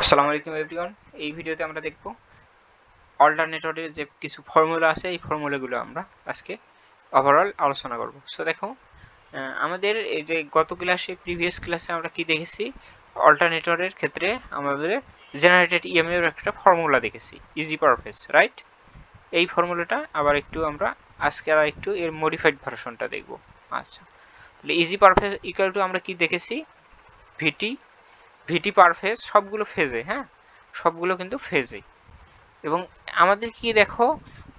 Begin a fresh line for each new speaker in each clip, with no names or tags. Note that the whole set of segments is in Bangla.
আসসালামু আলাইকুম এভরিওয়ান। এই ভিডিওতে আমরা দেখব অল্টারনেটরের যে কিছু ফর্মুলা আছে, এই ফর্মুলাগুলো আমরা আজকে ওভারঅল আলোচনা করব। সো দেখো, আমাদের এই যে গত ক্লাসে প্রিভিয়াস ক্লাসে আমরা কি দেখেছি, অল্টারনেটরের ক্ষেত্রে আমাদের জেনারেটেড ইএমএফ এর একটা ফর্মুলা দেখেছি, ইজি পার ফেজ, রাইট? এই ফর্মুলাটা আবার একটু আমরা আজকে আর একটু এর মডিফাইড ভার্সনটা দেখব। আচ্ছা, তাহলে EG per phase equal two আমরা কি দেখেছি, ভিটি ভিটি পার ফেজ, সবগুলো ফেজে, হ্যাঁ সবগুলো কিন্তু ফেজে। এবং আমাদের কি দেখো,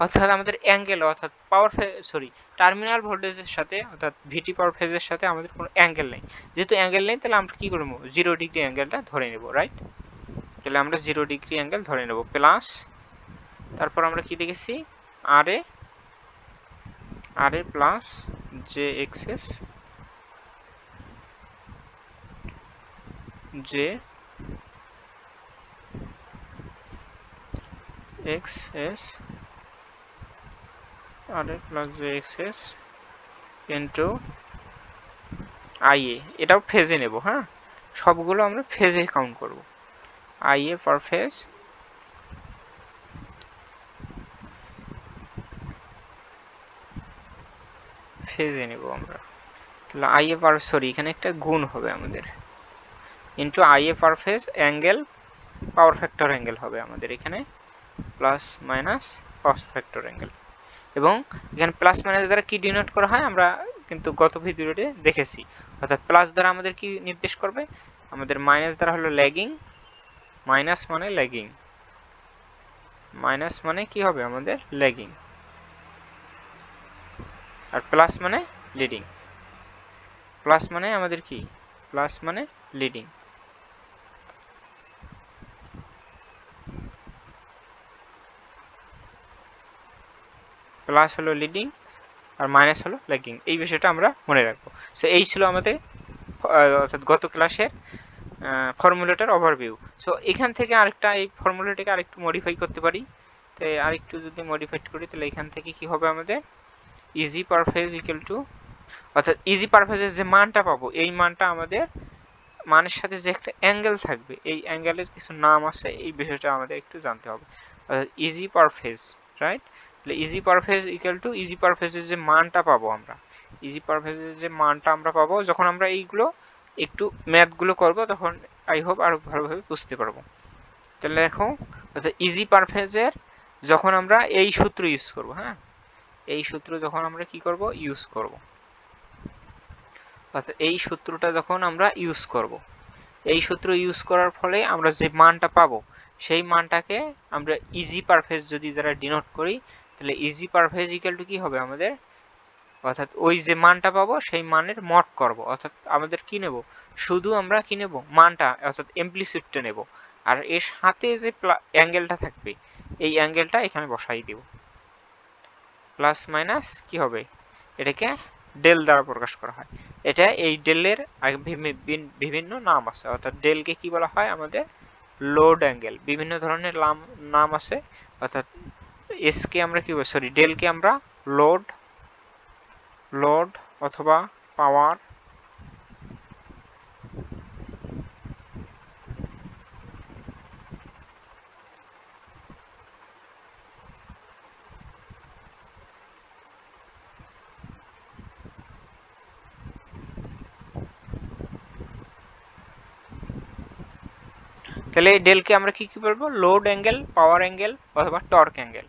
অর্থাৎ আমাদের অ্যাঙ্গেল অর্থাৎ পাওয়ার সরি টার্মিনাল ভোল্টেজের সাথে অর্থাৎ ভিটি পাওয়ার ফেজের সাথে আমাদের কোনো অ্যাঙ্গেল নেই। যেহেতু অ্যাঙ্গেল নেই, তাহলে আমরা কি করবো, 0 ডিগ্রি অ্যাঙ্গেলটা ধরে নেব, রাইট? তাহলে আমরা 0 ডিগ্রি অ্যাঙ্গেল ধরে নেব প্লাস, তারপর আমরা কি দেখেছি, R A plus J XS J XS R A plus J XS into IA, এটাও ফেজে নেব, হ্যাঁ সবগুলো আমরা ফেজে কাউন্ট করব। আইএ পার ফেজ ফেজে নেব আমরা। তাহলে আইএ পার সরি এখানে একটা গুণ হবে আমাদের, ইন্টু আইএ পার phase angle power factor angle হবে আমাদের এখানে, plus minus power factor angle. এবং এখানে প্লাস মাইনাস দ্বারা কি ডিনোট করা হয় আমরা কিন্তু গত ভিডিওতে দেখেছি, অর্থাৎ প্লাস দ্বারা আমাদের কি নির্দেশ করবে, আমাদের মাইনাস দ্বারা হলো ল্যাগিং, মাইনাস মানে ল্যাগিং, মাইনাস মানে কি হবে আমাদের ল্যাগিং, আর প্লাস মানে লিডিং। প্লাস মানে আমাদের কি, প্লাস মানে লিডিং, প্লাস হলো লিডিং আর মাইনাস হলো ল্যাগিং, এই বিষয়টা আমরা মনে রাখবো। সো এই ছিল আমাদের অর্থাৎ গত ক্লাসের ফর্মুলাটার ওভারভিউ। সো এখান থেকে আরেকটা এই ফর্মুলাটাকে আরেকটু মডিফাই করতে পারি। তো আরেকটু যদি মডিফাইড করি, তাহলে এখান থেকে কি হবে আমাদের, easy per phase equal two, অর্থাৎ ইজি পার ফেজের যে মানটা পাবো, এই মানটা আমাদের মানের সাথে যে একটা অ্যাঙ্গেল থাকবে, এই অ্যাঙ্গেলের কিছু নাম আছে, এই বিষয়টা আমাদের একটু জানতে হবে। অর্থাৎ ইজি পার ফেজ, রাইট? তাহলে EG per phase equal to EG per ফেজের যে মানটা পাবো আমরা, ইজি পার ফেজের যে মানটা আমরা পাবো যখন আমরা এইগুলো একটু ম্যাথগুলো করব, তখন আই হোপ আরো ভালোভাবে বুঝতে পারবো। তাহলে দেখো, অর্থাৎ ইজি পার ফেজের যখন আমরা এই সূত্র ইউজ করব, হ্যাঁ এই সূত্র যখন আমরা কি করব, ইউজ করব, অর্থাৎ এই সূত্রটা যখন আমরা ইউজ করব, এই সূত্র ইউজ করার ফলে আমরা যে মানটা পাবো, সেই মানটাকে আমরা ইজি পার ফেজ যদি দ্বারা ডিনোট করি, তাহলে EG per phase equal two কি হবে আমাদের, অর্থাৎ ওই যে মানটা পাবো সেই মানের মড করব, অর্থাৎ আমাদের কি নেব, শুধু আমরা কি নেব, মানটা অর্থাৎ এমপ্লিসিউডটা নেব, আর এর সাথে যে অ্যাঙ্গেলটা থাকবে, এই অ্যাঙ্গেলটা এখানে বসাই দেব। প্লাস মাইনাস কি হবে, এটাকে ডেল দ্বারা প্রকাশ করা হয়। এটা এই ডেলের বিভিন্ন নাম আছে, অর্থাৎ ডেলকে কি বলা হয় আমাদের, লোড অ্যাঙ্গেল, বিভিন্ন ধরনের নাম আছে। অর্থাৎ এসকে আমরা কি বলি, সরি ডেলকে আমরা লোড লোড অথবা পাওয়ার, তাহলে এই ডেলকে আমরা কি কি বলবো, লোড অ্যাঙ্গেল, পাওয়ার অ্যাঙ্গেল অথবা টর্ক অ্যাঙ্গেল।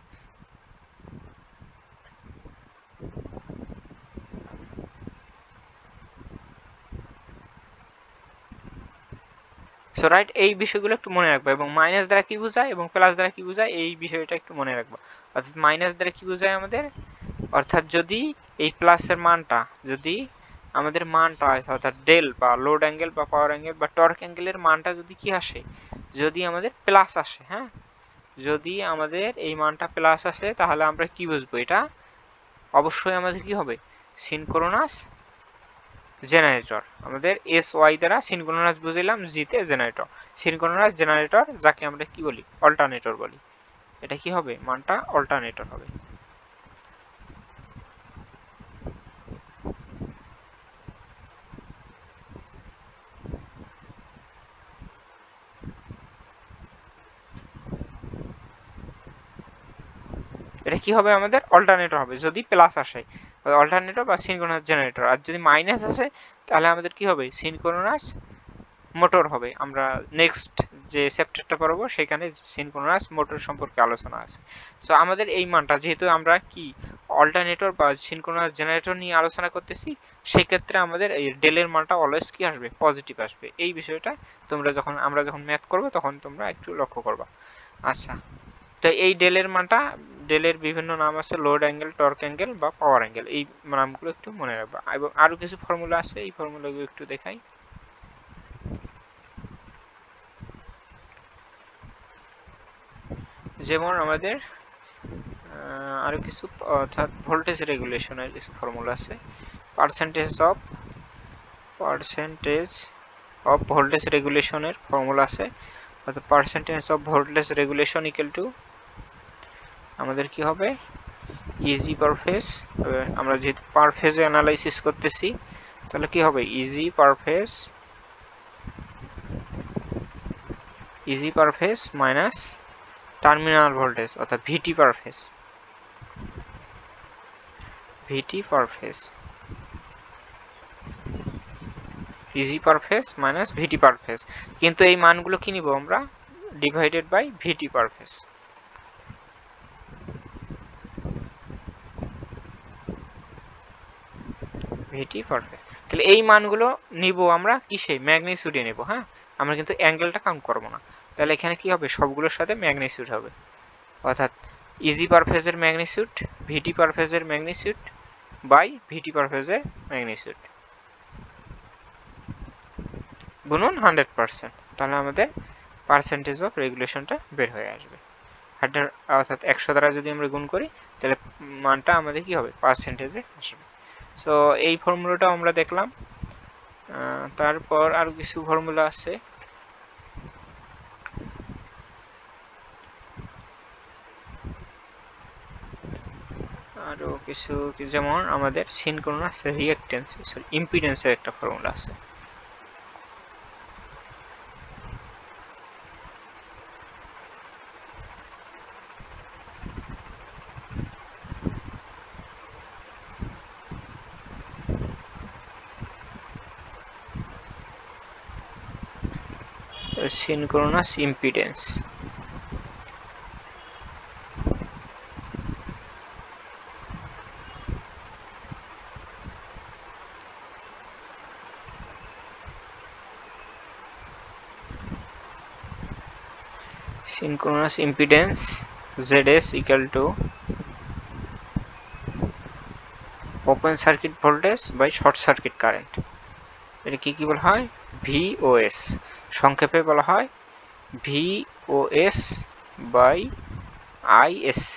সো রাইট, এই বিষয়গুলো একটু মনে রাখবো, এবং মাইনাস দ্বারা কি বোঝায় এবং প্লাস দ্বারা কি বোঝায়, এই বিষয়টা একটু মনে রাখবো। অর্থাৎ মাইনাস দ্বারা কি বোঝায় আমাদের, অর্থাৎ যদি এই প্লাসের মানটা, যদি আমাদের মানটা অর্থাৎ ডেল বা লোড অ্যাঙ্গেল বা পাওয়ার অ্যাঙ্গেল বা টর্ক অ্যাঙ্গেলের মানটা যদি কি আসে, যদি আমাদের প্লাস আসে, হ্যাঁ যদি আমাদের এই মানটা প্লাস আসে, তাহলে আমরা কি বুঝবো, এটা অবশ্যই আমাদের কি হবে, সিনক্রোনাস জেনারেটর। আমাদের এস ওয়াই দ্বারা সিনক্রোনাস বুঝলাম, জিতে জেনারেটর, সিনক্রোনাস জেনারেটর যাকে আমরা কি বলি, অল্টারনেটর বলি। এটা কি হবে, মানটা অল্টারনেটর হবে। এটা কি হবে আমাদের অল্টারনেটর হবে যদি প্লাস আসে অল্টারনেটর বা সিনক্রোনাস জেনারেটর, আর যদি মাইনাস আসে তাহলে আমাদের কি হবে সিনক্রোনাস মোটর হবে। আমরা নেক্সট যে চ্যাপ্টারটা পড়বো সেখানে সিনক্রোনাস মোটর সম্পর্কে আলোচনা আছে। সো আমাদের এই মানটা যেহেতু আমরা কি অল্টারনেটর বা সিনক্রোনাস জেনারেটর নিয়ে আলোচনা করতেছি, সেক্ষেত্রে আমাদের এই ডেলের মানটা অলওয়েজ কি আসবে পজিটিভ আসবে। এই বিষয়টা তোমরা আমরা যখন ম্যাথ করবো তখন তোমরা একটু লক্ষ্য করবা। আচ্ছা, তো এই ডেলের মানটা, ডেলের বিভিন্ন নাম আছে, লোড অ্যাঙ্গেল, টর্ক অ্যাঙ্গেল বা পাওয়ার অ্যাঙ্গেল, এই নামগুলো একটু মনে রাখবা। এবং আরো কিছু ফর্মুলা আছে, এই ফর্মুলাগুলো একটু দেখাই। যেমন আমাদের আরো কিছু অর্থাৎ ভোল্টেজ রেগুলেশনের কিছু ফর্মুলা আছে। পার্সেন্টেজ অফ ভোল্টেজ রেগুলেশনের ফর্মুলা আছে, অর্থাৎ percentage of voltage regulation equal to আমাদের কি হবে ইজি পার ফেজ। আমরা যেহেতু পার ফেজে অ্যানালাইসিস করতেছি তাহলে কি হবে EG per phase minus terminal voltage অর্থাৎ VT per phase, EG per phase minus VT per phase. কিন্তু এই মানগুলো কি নিব আমরা divided by VT per phase. VT per phase, তাহলে এই মানগুলো নিব আমরা কিসে ম্যাগনিটিউডে নেব। হ্যাঁ, আমরা কিন্তু অ্যাঙ্গেলটা কাউন্ট করব না। তাহলে এখানে কি হবে সবগুলোর সাথে ম্যাগনিটিউড হবে, অর্থাৎ ইজি পার ফেজের ম্যাগনিটিউড, ভিটি পার ফেজের ম্যাগনিটিউড বাই ভিটি পার ফেজের ম্যাগনিটিউড গুণন 100%। তাহলে আমাদের পার্সেন্টেজ অফ রেগুলেশনটা বের হয়ে আসবে। অর্থাৎ 100 দ্বারা যদি আমরা গুণ করি তাহলে মানটা আমাদের কি হবে পার্সেন্টেজে আসবে। সো এই ফর্মুলাটা আমরা দেখলাম। তারপর আরো কিছু ফর্মুলা আছে। আরো কিছু যেমন আমাদের সিনক্রোনাস রিঅ্যাকট্যান্স ইম্পিডেন্সের একটা ফর্মুলা আছে। synchronous impedance ZS equal to open circuit voltage by short circuit current। এটা কি বলা হয় VOS, সংক্ষেপে বলা হয় VOS by ISC।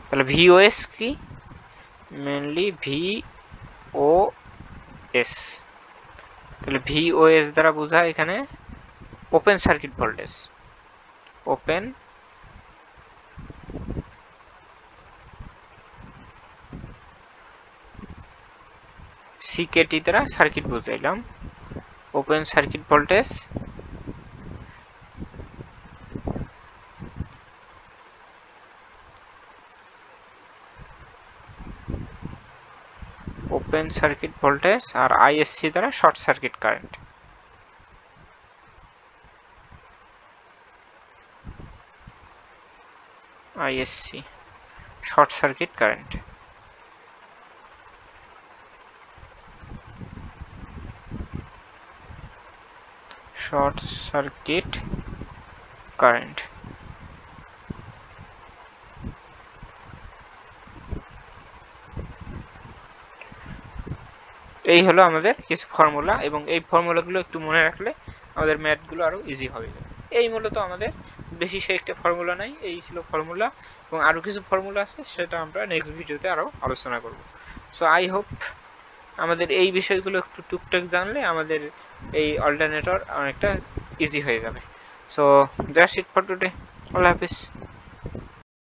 তাহলে VOS কি মেইনলি VOS, তাহলে VOS দ্বারা বোঝায় এখানে ওপেন সার্কিট ভোল্টেজ, ওপেন সিকেটি দ্বারা সার্কিট বুঝাইলাম, ওপেন সার্কিট ভোল্টেজ আর আইএসসি দ্বারা short circuit current. ISC short circuit current, short circuit current. এই হলো আমাদের কিছু ফর্মুলা, এবং এই ফর্মুলাগুলো একটু মনে রাখলে আমাদের ম্যাথগুলো আরো ইজি হবে। এই মূলত আমাদের বেশি সে একটা ফর্মুলা নাই, এই ছিল ফর্মুলা, এবং আরো কিছু ফর্মুলা আছে সেটা আমরা নেক্সট ভিডিওতে আরো আলোচনা করব। সো আই হোপ আমাদের এই বিষয়গুলো একটু টুকটাক জানলে আমাদের এই অল্টারনেটর অনেকটা ইজি হয়ে যাবে। So that's it for today. Allah Hafiz.